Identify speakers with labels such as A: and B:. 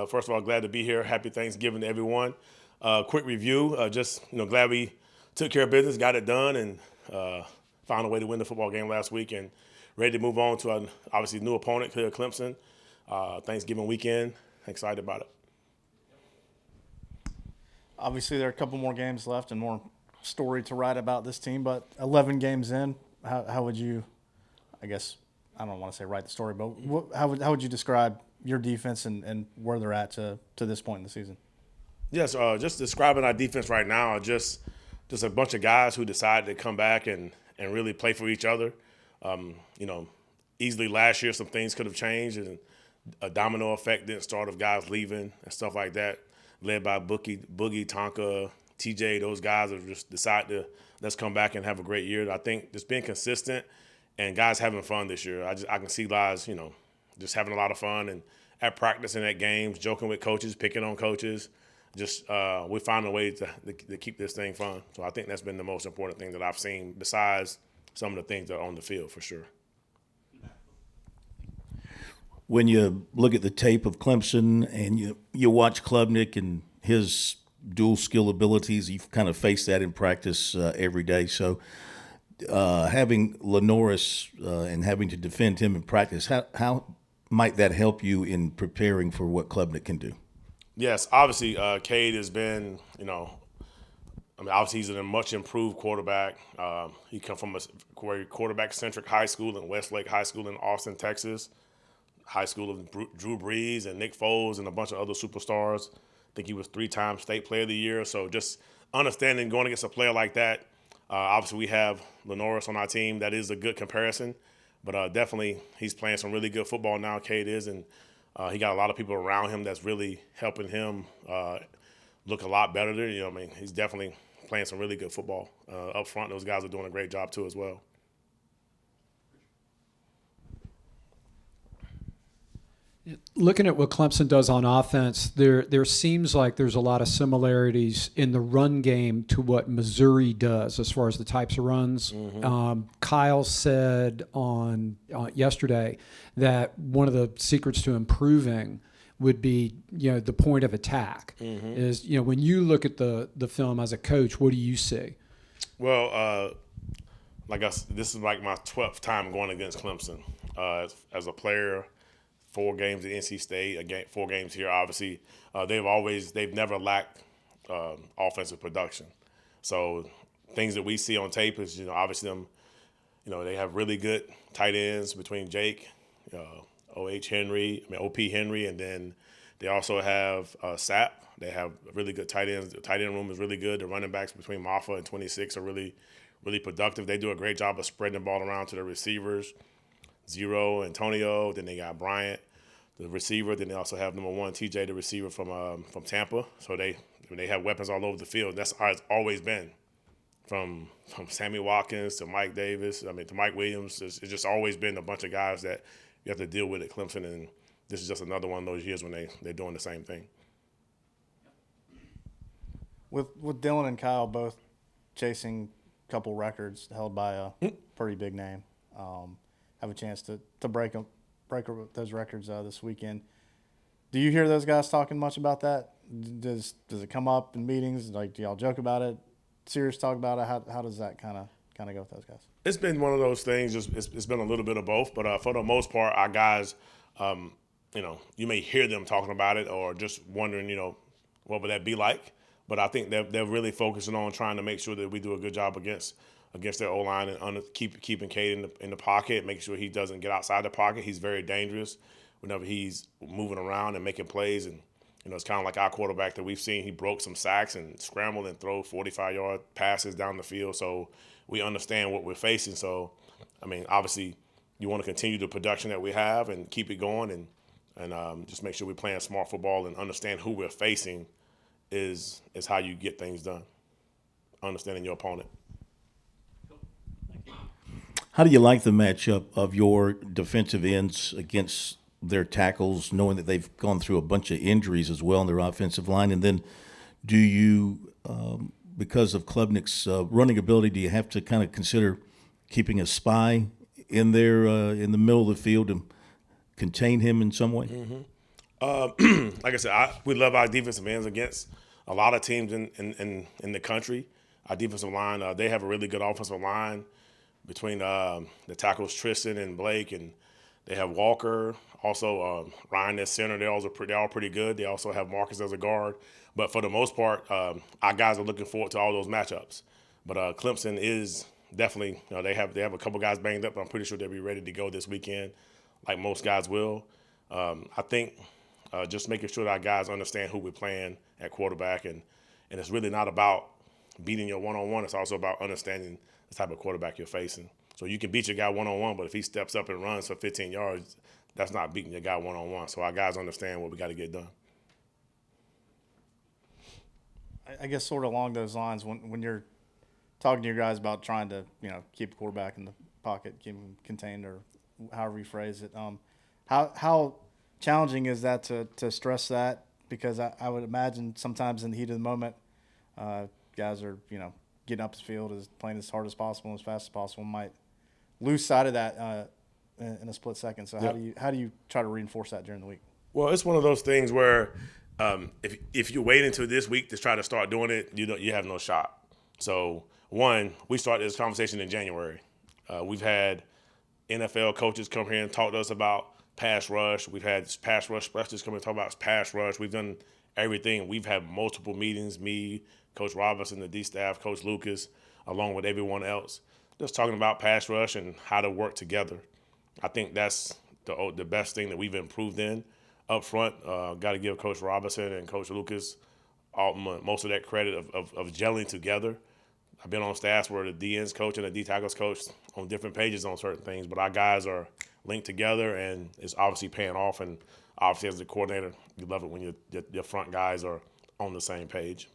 A: First of all, glad to be here. Happy Thanksgiving to everyone. Quick review. Glad we took care of business, got it done, and found a way to win the football game last week, and ready to move on to an obviously new opponent, Clemson. Thanksgiving weekend. Excited about it.
B: Obviously, there are a couple more games left and more story to write about this team, but 11 games in, how would you, I guess, I don't want to say write the story, but how would you describe your defense and where they're at to this point in the season?
A: Yes, just describing our defense right now, just a bunch of guys who decided to come back and really play for each other. Easily last year some things could have changed, and a domino effect didn't start of guys leaving and stuff like that, led by Boogie, Tonka, TJ. Those guys have just decided to let's come back and have a great year. I think just being consistent and guys having fun this year. I can see guys, just having a lot of fun and at practice and at games, joking with coaches, picking on coaches. Just we found a way to keep this thing fun. So I think that's been the most important thing that I've seen besides some of the things that are on the field for sure.
C: When you look at the tape of Clemson and you watch Klubnik and his dual skill abilities, you've kind of faced that in practice every day. So having Lenoris and having to defend him in practice, how might that help you in preparing for what Klubnik can do?
A: Yes, obviously, Cade has been, obviously he's a much improved quarterback. He come from a very quarterback-centric high school in Westlake High School in Austin, Texas. High school of Drew Brees and Nick Foles and a bunch of other superstars. I think he was 3-time state player of the year. So just understanding going against a player like that, obviously we have Lenoris on our team. That is a good comparison. But definitely he's playing some really good football now, Cade is, and he got a lot of people around him that's really helping him look a lot better there. He's definitely playing some really good football. Up front, those guys are doing a great job too as well.
D: Looking at what Clemson does on offense, there seems like there's a lot of similarities in the run game to what Missouri does as far as the types of runs. Mm-hmm. Kyle said on yesterday that one of the secrets to improving would be the point of attack. Mm-hmm. Is when you look at the film as a coach, what do you see?
A: Well, this is like my 12th time going against Clemson as a player. 4 games at NC State, 4 games here. Obviously, they've never lacked offensive production. So things that we see on tape is obviously them. They have really good tight ends between Jake, OP Henry, and then they also have Sapp. They have really good tight ends. The tight end room is really good. The running backs between Maffa and 26 are really, really productive. They do a great job of spreading the ball around to their receivers. Zero, Antonio, then they got Bryant, the receiver. Then they also have number 1, TJ, the receiver from Tampa. So they have weapons all over the field. That's how it's always been, from Sammy Watkins to Mike Davis, to Mike Williams. It's just always been a bunch of guys that you have to deal with at Clemson, and this is just another one of those years when they're doing the same thing.
B: With Dylan and Kyle both chasing a couple records held by a pretty big name, have a chance to break those records this weekend. Do you hear those guys talking much about that? Does it come up in meetings? Like, do y'all joke about it? Serious talk about it? How does that kind of go with those guys?
A: It's been one of those things. It's been a little bit of both, but for the most part, our guys, you may hear them talking about it or just wondering, what would that be like? But I think they're really focusing on trying to make sure that we do a good job against their O-line and keeping Cade in the pocket, making sure he doesn't get outside the pocket. He's very dangerous whenever he's moving around and making plays. And, it's kind of like our quarterback that we've seen. He broke some sacks and scrambled and throw 45-yard passes down the field. So we understand what we're facing. So, obviously you want to continue the production that we have and keep it going and just make sure we're playing smart football and understand who we're facing is how you get things done, understanding your opponent.
C: How do you like the matchup of your defensive ends against their tackles, knowing that they've gone through a bunch of injuries as well on their offensive line? And then do you, because of Klubnik's running ability, do you have to kind of consider keeping a spy in there in the middle of the field to contain him in some way?
A: Mm-hmm. Like I said, we love our defensive ends against a lot of teams in the country. Our defensive line, they have a really good offensive line between the tackles Tristan and Blake, and they have Walker. Also, Ryan as center. They're all pretty good. They also have Marcus as a guard. But for the most part, our guys are looking forward to all those matchups. But Clemson is definitely, they have a couple guys banged up, but I'm pretty sure they'll be ready to go this weekend, like most guys will. I think just making sure that our guys understand who we're playing at quarterback, and it's really not about beating your one-on-one. It's also about understanding the type of quarterback you're facing. So you can beat your guy one-on-one, but if he steps up and runs for 15 yards, that's not beating your guy one-on-one. So our guys understand what we got to get done.
B: I guess sort of along those lines, when you're talking to your guys about trying to, keep the quarterback in the pocket, keep him contained, or however you phrase it, how challenging is that to stress that? Because I would imagine sometimes in the heat of the moment, guys are, getting up the field, playing as hard as possible, as fast as possible, might lose sight of that in a split second. So how do you try to reinforce that during the week?
A: Well, it's one of those things where if you wait until this week to try to start doing it, you have no shot. So one, we started this conversation in January. We've had NFL coaches come here and talk to us about pass rush. We've had pass rush specialists come and talk about pass rush. We've done everything. We've had multiple meetings, me, Coach Robinson, the D staff, Coach Lucas, along with everyone else, just talking about pass rush and how to work together. I think that's the best thing that we've improved in up front. Got to give Coach Robinson and Coach Lucas most of that credit of gelling together. I've been on staffs where the DNs coach and the D tackles coach on different pages on certain things, but our guys are linked together, and it's obviously paying off. And obviously, as the coordinator, you love it when your front guys are on the same page.